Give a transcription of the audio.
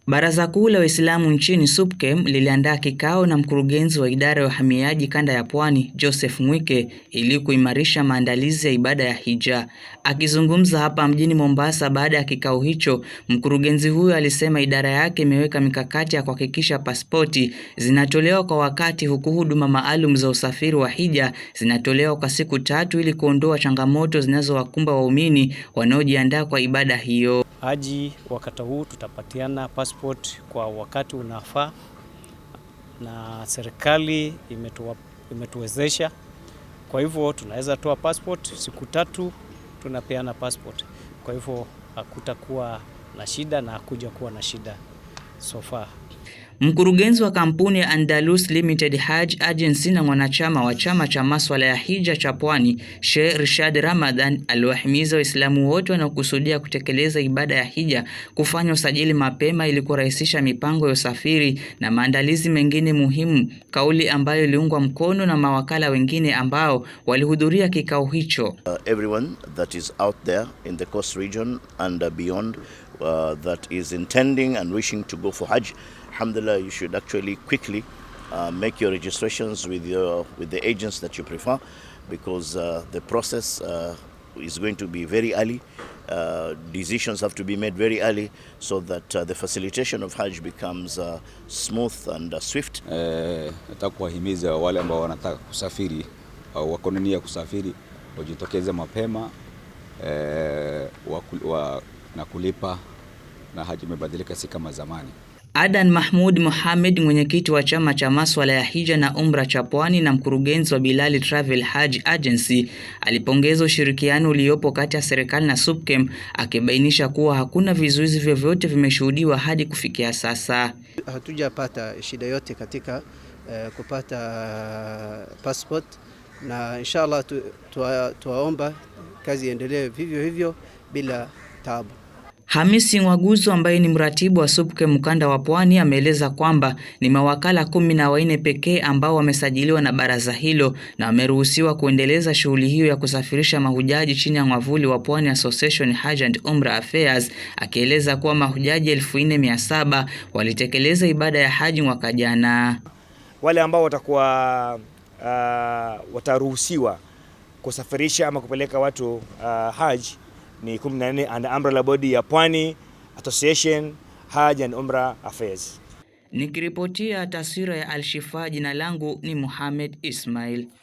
Baraza Kuu la Waislamu nchini SUPKEM liliandaa kikao na mkurugenzi wa idara ya uhamiaji kanda ya Pwani, Joseph Mwike, ili kuimarisha maandalizi ya ibada ya Hija. Akizungumza hapa mjini Mombasa baada ya kikao hicho, mkurugenzi huyo alisema idara yake imeweka mikakati ya kuhakikisha pasipoti zinatolewa kwa wakati, huku huduma maalum za usafiri wa Hija zinatolewa kwa siku 3 ili kuondoa changamoto zinazowakumba waumini wanaojiandaa kwa ibada hiyo. Haji wakati huu tutapatiana passport kwa wakati unafaa, na serikali imetuwezesha. Kwa hivyo tunaweza toa passport siku 3 tunapeana passport. Kwa hivyo hakutakuwa na shida na hakuja kuwa na shida so far. Mkurugenzi wa kampuni ya Andalus Limited Hajj Agency na mwanachama wa chama cha maswala ya Hija cha Pwani, Sheikh Rashid Ramadan, aliwahimiza Waislamu wote wanaokusudia kutekeleza ibada ya Hija kufanya usajili mapema ili kurahisisha mipango ya usafiri na maandalizi mengine muhimu, kauli ambayo iliungwa mkono na mawakala wengine ambao walihudhuria kikao hicho. Everyone that is out there in the coast region and beyond that is intending and wishing to go for Hajj, alhamdulillah, you should actually quickly make your registrations with the agents that you prefer, because the process is going to be very early. Decisions have to be made very early so that the facilitation of Hajj becomes smooth and swift. Nataka kuwahimiza wale ambao wanataka kusafiri au wako na nia kusafiri wajitokeze mapema na kulipa, na Haji imebadilika si kama zamani. Adan Mahmud Mohamed, mwenyekiti wa chama cha maswala ya Hija na Umra cha Pwani na mkurugenzi wa Bilali Travel Hajj Agency, alipongeza ushirikiano uliopo kati ya serikali na SUPKEM, akibainisha kuwa hakuna vizuizi vyovyote vimeshuhudiwa hadi kufikia sasa. Hatujapata shida yote katika kupata passport, na inshallah tuwaomba kazi iendelee vivyo hivyo bila taabu. Hamisi Mwaguzo, ambaye ni mratibu wa SUPKEM ukanda wa Pwani, ameeleza kwamba ni mawakala 14 pekee ambao wamesajiliwa na baraza hilo na wameruhusiwa kuendeleza shughuli hiyo ya kusafirisha mahujaji chini ya mwavuli wa Pwani Association Hajj and Umrah Affairs, akieleza kuwa mahujaji 4700 walitekeleza ibada ya Haji mwaka jana. Wale ambao watakuwa wataruhusiwa kusafirisha ama kupeleka watu Hajj ni 14 and umbrella body ya Pwani Association Hajj and Umrah Affairs. Nikiripotia taswira ya Al Shifa, jina langu ni Mohamed Ismail.